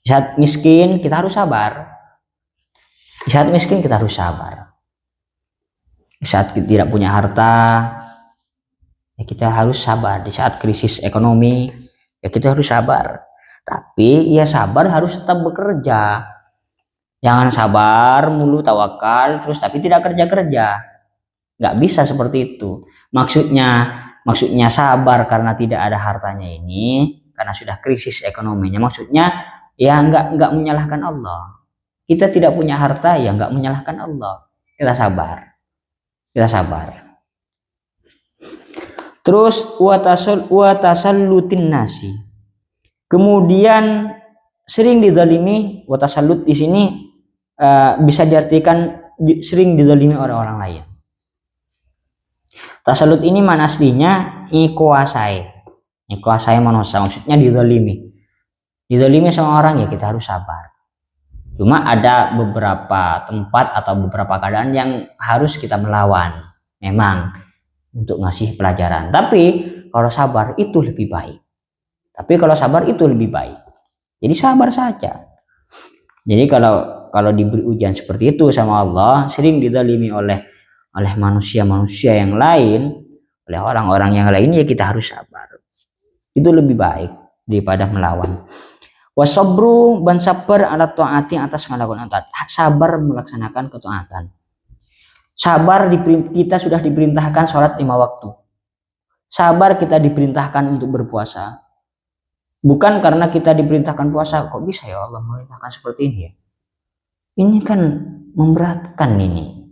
Di saat miskin kita harus sabar. Di saat miskin kita harus sabar. Di saat kita tidak punya harta, ya kita harus sabar. Di saat krisis ekonomi, ya kita harus sabar. Tapi ya sabar harus tetap bekerja. Jangan sabar mulu tawakal terus tapi tidak kerja-kerja. Nggak bisa seperti itu. Maksudnya sabar karena tidak ada hartanya ini, karena sudah krisis ekonominya. Maksudnya ya nggak menyalahkan Allah. Kita tidak punya harta ya nggak menyalahkan Allah. Kita sabar. Kita sabar. Terus watasallutin nasi. Kemudian sering dizalimi. Watasallut di sini bisa diartikan sering dizalimi orang-orang lain. Tasallut ini mana aslinya ikuasai manusia, maksudnya dizalimi sama orang ya kita harus sabar. Cuma ada beberapa tempat atau beberapa keadaan yang harus kita melawan memang untuk ngasih pelajaran, tapi kalau sabar itu lebih baik. Jadi sabar saja. Jadi kalau diberi ujian seperti itu sama Allah, sering dizalimi oleh manusia-manusia yang lain, oleh orang-orang yang lain, ya kita harus sabar. Itu lebih baik daripada melawan. Wasabru ban sabar ala taati atas melakukan taat. Sabar melaksanakan ketaatan. Sabar kita sudah diperintahkan sholat 5 waktu. Sabar kita diperintahkan untuk berpuasa. Bukan karena kita diperintahkan puasa, kok bisa ya Allah memerintahkan seperti ini ya? Ini kan memberatkan ini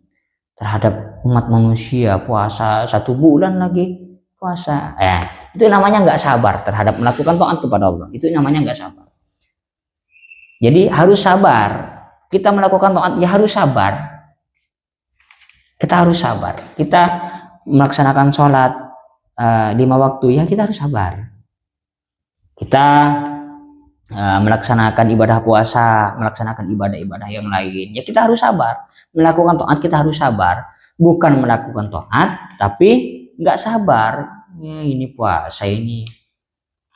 terhadap umat manusia, puasa 1 bulan lagi puasa. Itu namanya nggak sabar terhadap melakukan taat kepada Allah. Itu namanya nggak sabar. Jadi harus sabar. Kita melakukan taat ya harus sabar. Kita harus sabar. Kita melaksanakan sholat 5 waktu ya kita harus sabar. Kita melaksanakan ibadah puasa, melaksanakan ibadah-ibadah yang lain ya kita harus sabar. Melakukan taat kita harus sabar, bukan melakukan taat tapi nggak sabar. Ini puasa ini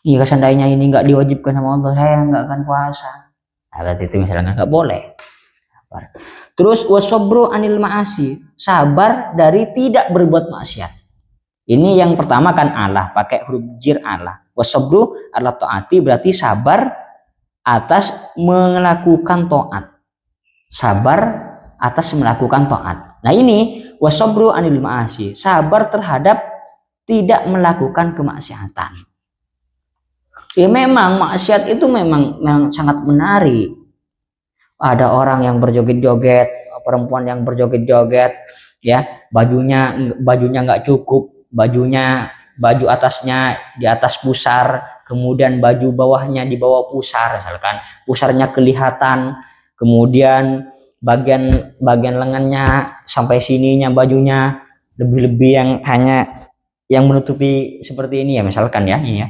seandainya ini nggak diwajibkan sama Allah, saya nggak akan puasa. Berarti itu misalnya nggak boleh. Sabar. Terus wasobru anil ma'asi, sabar dari tidak berbuat maksiat. Ini yang pertama kan Allah, pakai huruf jir Allah. Wasobru ala taati berarti sabar atas melakukan taat. Sabar atas melakukan taat. Nah ini wasobru anil ma'asi, sabar terhadap tidak melakukan kemaksiatan. Ya memang maksiat itu memang sangat menarik. Ada orang yang berjoget-joget, perempuan yang berjoget-joget, ya bajunya nggak cukup, baju atasnya di atas pusar, kemudian baju bawahnya di bawah pusar, misalkan pusarnya kelihatan, kemudian bagian lengannya sampai sininya bajunya lebih yang hanya yang menutupi seperti ini ya, misalkan ya ini ya.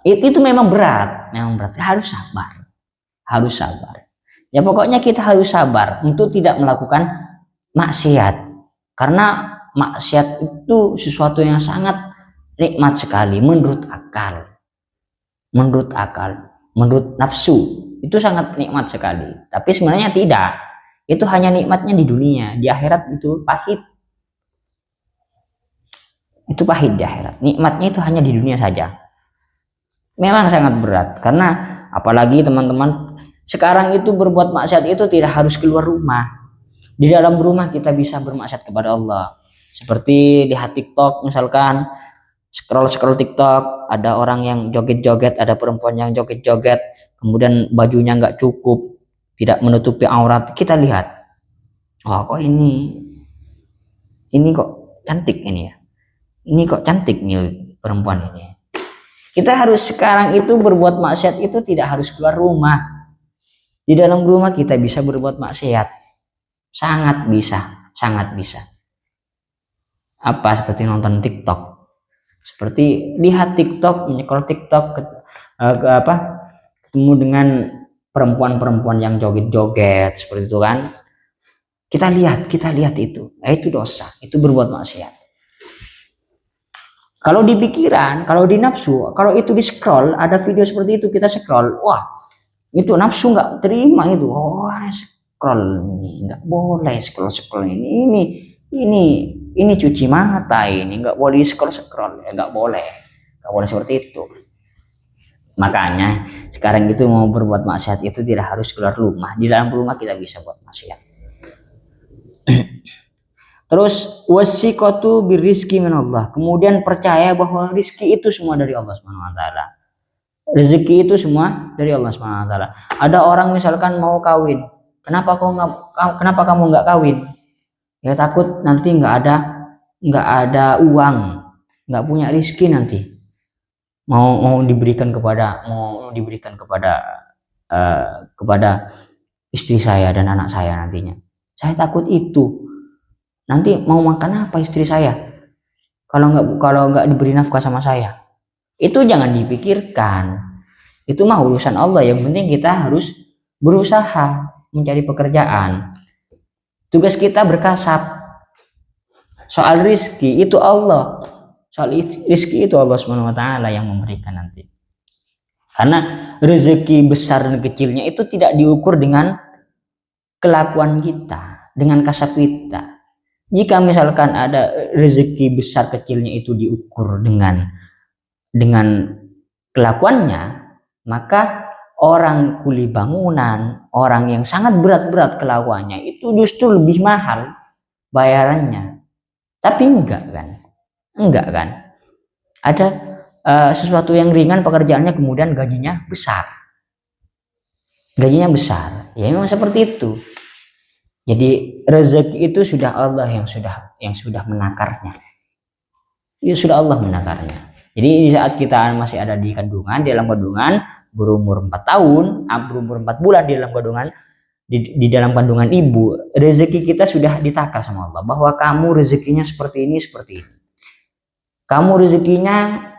Itu memang berat, harus sabar. Ya pokoknya kita harus sabar untuk tidak melakukan maksiat, karena maksiat itu sesuatu yang sangat nikmat sekali menurut nafsu, itu sangat nikmat sekali. Tapi sebenarnya tidak, itu hanya nikmatnya di dunia, di akhirat itu pahit. Itu pahit di akhirat, nikmatnya itu hanya di dunia saja. Memang sangat berat, karena apalagi teman-teman sekarang itu berbuat maksiat itu tidak harus keluar rumah. Di dalam rumah kita bisa bermaksiat kepada Allah. Seperti lihat TikTok misalkan, scroll TikTok, ada orang yang joget-joget, ada perempuan yang joget-joget, kemudian bajunya nggak cukup, tidak menutupi aurat. Kita lihat, oh kok ini kok cantik ini ya, ini kok cantik nih perempuan ini. Kita harus sekarang itu berbuat maksiat itu tidak harus keluar rumah. Di dalam rumah kita bisa berbuat maksiat. Sangat bisa. Apa seperti nonton TikTok. Seperti lihat TikTok, menyekol TikTok ketemu dengan perempuan-perempuan yang joget-joget seperti itu kan. Kita lihat itu. Itu dosa, itu berbuat maksiat. Kalau di pikiran, kalau di nafsu, kalau itu di scroll, ada video seperti itu kita scroll, wah itu nafsu nggak terima itu, scroll ini nggak boleh, scroll ini cuci mata, ini nggak boleh scroll ya nggak boleh seperti itu. Makanya sekarang itu mau berbuat maksiat itu tidak harus keluar rumah, di dalam rumah kita bisa buat maksiat. Terus wasiqatu birizki minallah, kemudian percaya bahwa rizki itu semua dari Allah Subhanahu wa taala. Rezeki itu semua dari Allah Subhanahu wa taala. Ada orang misalkan mau kawin, kenapa kamu nggak kawin? Ya takut nanti nggak ada uang, nggak punya rizki nanti. Mau diberikan kepada istri saya dan anak saya nantinya. Saya takut itu. Nanti mau makan apa istri saya? Kalau nggak diberi nafkah sama saya. Itu jangan dipikirkan. Itu mah urusan Allah. Yang penting kita harus berusaha mencari pekerjaan. Tugas kita berkasab. Soal rizki itu Allah. Soal rizki itu Allah Subhanahu wa taala yang memberikan nanti. Karena rezeki besar dan kecilnya itu tidak diukur dengan kelakuan kita, dengan kasab kita. Jika misalkan ada rezeki besar kecilnya itu diukur dengan kelakuannya, maka orang kuli bangunan, orang yang sangat berat-berat kelakuannya itu justru lebih mahal bayarannya. Tapi enggak kan? Ada sesuatu yang ringan pekerjaannya kemudian gajinya besar. Ya memang seperti itu. Jadi rezeki itu sudah Allah yang sudah menakarnya. Itu sudah Allah menakarnya. Jadi di saat kita masih ada di dalam kandungan berumur 4 tahun, berumur 4 bulan di dalam kandungan di dalam kandungan ibu, rezeki kita sudah ditakar sama Allah bahwa kamu rezekinya seperti ini. Kamu rezekinya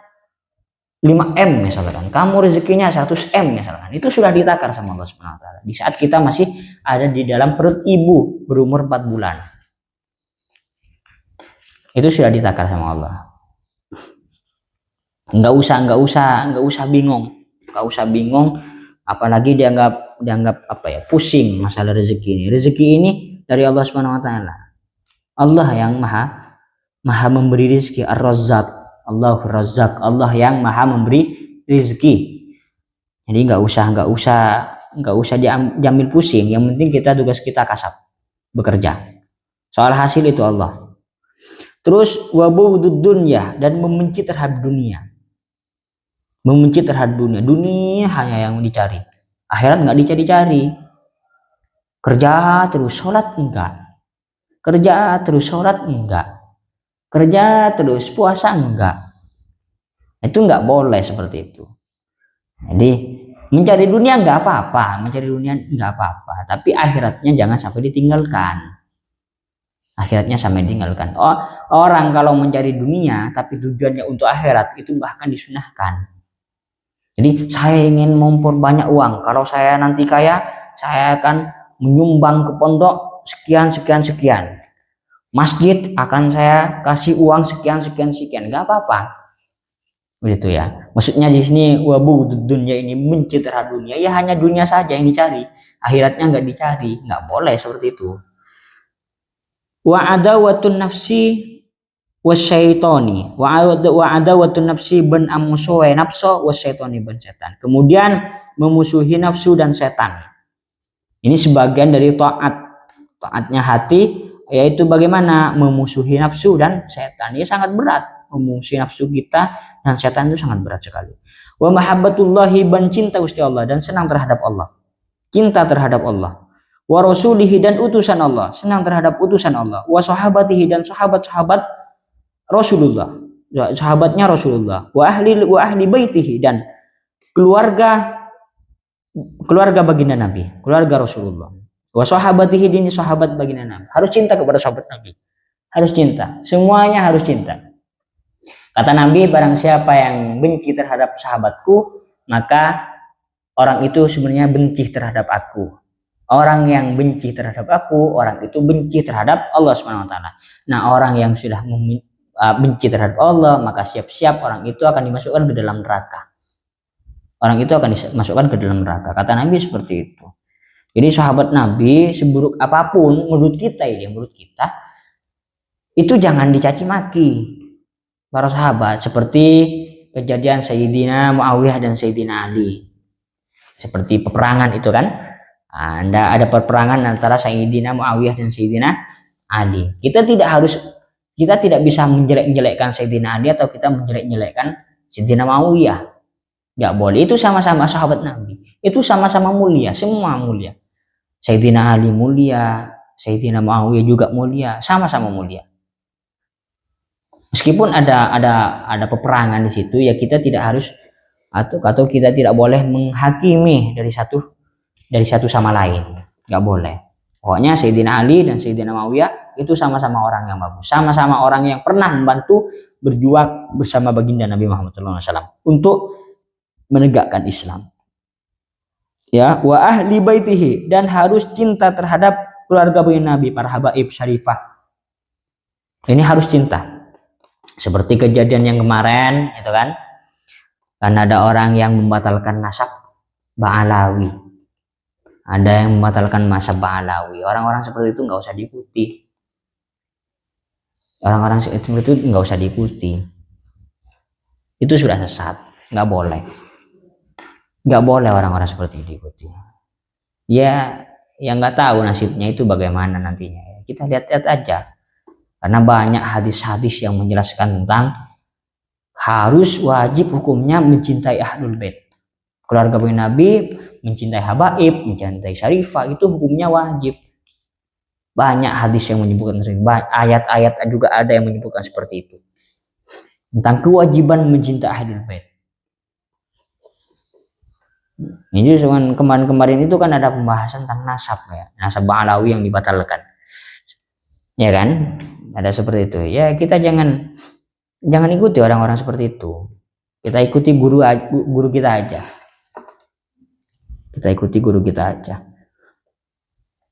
5M misalkan, kamu rezekinya 100M misalkan, itu sudah ditakar sama Allah Subhanahu wa taala. Di saat kita masih ada di dalam perut ibu berumur 4 bulan. Itu sudah ditakar sama Allah. Enggak usah bingung, apalagi dianggap pusing masalah rezeki ini. Rezeki ini dari Allah Subhanahu wa taala. Allah yang maha memberi rezeki, Ar-Razzaq. Allahu Razzaq, Allah yang maha memberi rezeki. Jadi nggak usah diambil pusing. Yang penting tugas kita kasab, bekerja. Soal hasil itu Allah. Terus wabudud dunya, dan membenci terhadap dunia. Dunia hanya yang dicari. Akhirat nggak dicari-cari. Kerja terus sholat enggak. Kerja terus sholat enggak. Kerja terus puasa enggak. Itu enggak boleh seperti itu. Jadi mencari dunia enggak apa-apa, tapi akhiratnya jangan sampai ditinggalkan. Orang kalau mencari dunia tapi tujuannya untuk akhirat itu bahkan disunahkan. Jadi saya ingin memperbanyak uang. Kalau saya nanti kaya, saya akan menyumbang ke pondok sekian. Masjid akan saya kasih uang sekian, nggak apa-apa, begitu ya. Maksudnya di sini wabudud dunya ini benci terhadap dunia, ya hanya dunia saja yang dicari, akhiratnya nggak dicari, nggak boleh seperti itu. Wa adawatun nafsi wasyaitoni, wa adawatun nafsi ben amusuhe nafso wasyaitoni ben setan. Kemudian memusuhi nafsu dan setan. Ini sebagian dari taatnya hati, yaitu bagaimana memusuhi nafsu dan setan. Ini sangat berat, memusuhi nafsu kita dan setan itu sangat berat sekali. Wa mahabbatullahi, dan cinta Gusti Allah dan senang terhadap Allah, cinta terhadap Allah. Wa rasulihi, dan utusan Allah, senang terhadap utusan Allah. Wa sahabatihi, dan sahabat Rasulullah, sahabatnya Rasulullah. Wa ahli baitihi, dan keluarga baginda Nabi, keluarga Rasulullah. Wa sahabatihi, dini sahabat baginda Nabi. Harus cinta kepada sahabat Nabi. Harus cinta. Semuanya harus cinta. Kata Nabi, barang siapa yang benci terhadap sahabatku, maka orang itu sebenarnya benci terhadap aku. Orang yang benci terhadap aku, orang itu benci terhadap Allah Subhanahu wa taala. Nah, orang yang sudah benci terhadap Allah, maka siap-siap orang itu akan dimasukkan ke dalam neraka. Orang itu akan dimasukkan ke dalam neraka. Kata Nabi seperti itu. Jadi sahabat Nabi seburuk apapun menurut kita itu jangan dicaci maki para sahabat. Seperti kejadian Sayyidina Muawiyah dan Sayyidina Ali. Seperti peperangan itu kan. Ada peperangan antara Sayyidina Muawiyah dan Sayyidina Ali. Kita tidak bisa menjelek-jelekkan Sayyidina Ali atau kita menjelek-jelekkan Sayyidina Muawiyah. Nggak boleh. Itu sama-sama sahabat Nabi. Itu sama-sama mulia, semua mulia. Sayyidina Ali mulia, Sayyidina Muawiyah juga mulia, sama-sama mulia. Meskipun ada peperangan di situ, ya kita tidak harus atau kita tidak boleh menghakimi dari satu sama lain, nggak boleh. Pokoknya Sayyidina Ali dan Sayyidina Muawiyah itu sama-sama orang yang bagus, sama-sama orang yang pernah membantu berjuang bersama baginda Nabi Muhammad SAW untuk menegakkan Islam. Ya, wa ahli baitihi, dan harus cinta terhadap keluarga baginda Nabi, para habaib syarifah. Ini harus cinta. Seperti kejadian yang kemarin, itu kan, karena ada orang yang membatalkan nasab Ba'alawi, ada yang membatalkan nasab Ba'alawi. Orang-orang seperti itu nggak usah diikuti. Orang-orang seperti itu nggak usah diikuti. Itu sudah sesat, nggak boleh. Nggak boleh orang-orang seperti itu diikuti. Ya, yang nggak tahu nasibnya itu bagaimana nantinya. Kita lihat-lihat aja. Karena banyak hadis-hadis yang menjelaskan tentang harus wajib hukumnya mencintai ahlul bait. Keluarga baginda Nabi, mencintai habaib, mencintai syarifah, itu hukumnya wajib. Banyak hadis yang menyebutkan, ayat-ayat juga ada yang menyebutkan seperti itu. Tentang kewajiban mencintai ahlul bait. Ini cuman kemarin-kemarin itu kan ada pembahasan tentang nasab ya, nasab Ba'alawi yang dibatalkan. Ya kan? Ada seperti itu. Ya, kita jangan ikuti orang-orang seperti itu. Kita ikuti guru kita aja. Kita ikuti guru kita aja.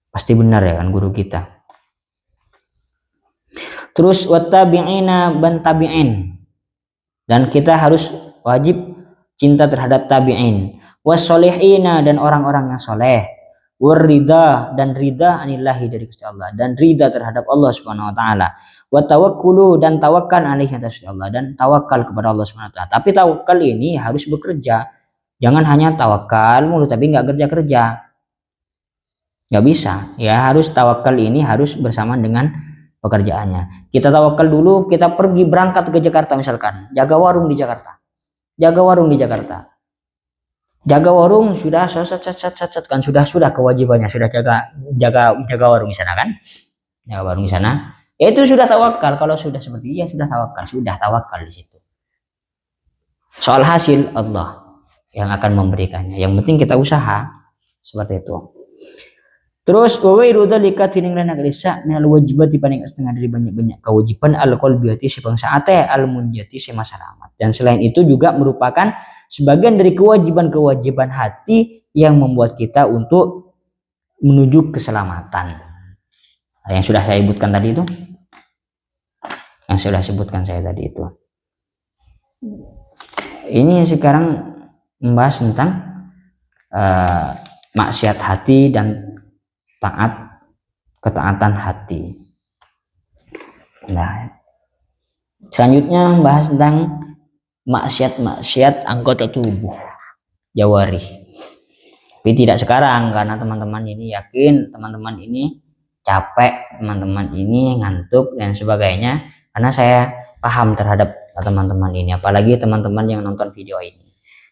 Pasti benar ya kan guru kita. Terus wattabi'ina ban tabi'in. Dan kita harus wajib cinta terhadap tabi'in. Wassolihina, dan orang-orang yang soleh. Warida, dan rida anillahi, dari Gusti Allah, dan rida terhadap Allah Subhanahu wa taala. Wa tawakkulu, dan tawakal alaihi atas Allah, dan tawakal kepada Allah Subhanahu wa taala. Tapi tawakal ini harus bekerja. Jangan hanya tawakal mulu tapi nggak kerja-kerja. Nggak bisa. Ya, harus tawakal ini harus bersamaan dengan pekerjaannya. Kita tawakal dulu, kita pergi berangkat ke Jakarta misalkan, jaga warung di Jakarta. Jaga warung di Jakarta. Jaga warung sudah kan sudah kewajibannya, sudah jaga warung di sana kan, jaga warung di sana, itu sudah tawakal. Kalau sudah seperti itu ya sudah tawakal di situ. Soal hasil Allah yang akan memberikannya, yang penting kita usaha seperti itu. Terus wawairu dzalika tiningna nagrisa minal wajibati paning setengah dari banyak kewajiban al-qalbiyati sebangsa ate al-munjati semasalamat, dan selain itu juga merupakan sebagian dari kewajiban hati yang membuat kita untuk menuju keselamatan. Yang sudah saya sebutkan tadi itu. Ini sekarang membahas tentang maksiat hati dan ketaatan hati. Nah, selanjutnya membahas tentang maksiat anggota tubuh jawari. Tapi tidak sekarang, karena teman-teman ini yakin, teman-teman ini capek, teman-teman ini ngantuk dan sebagainya, karena saya paham terhadap teman-teman ini, apalagi teman-teman yang nonton video ini.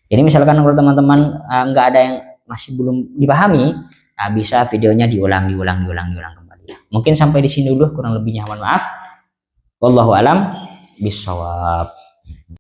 Jadi misalkan kalau teman-teman nggak ada yang masih belum dipahami, nah bisa videonya diulang kembali. Mungkin sampai di sini dulu, kurang lebihnya mohon maaf. Wallahu alam bishawab.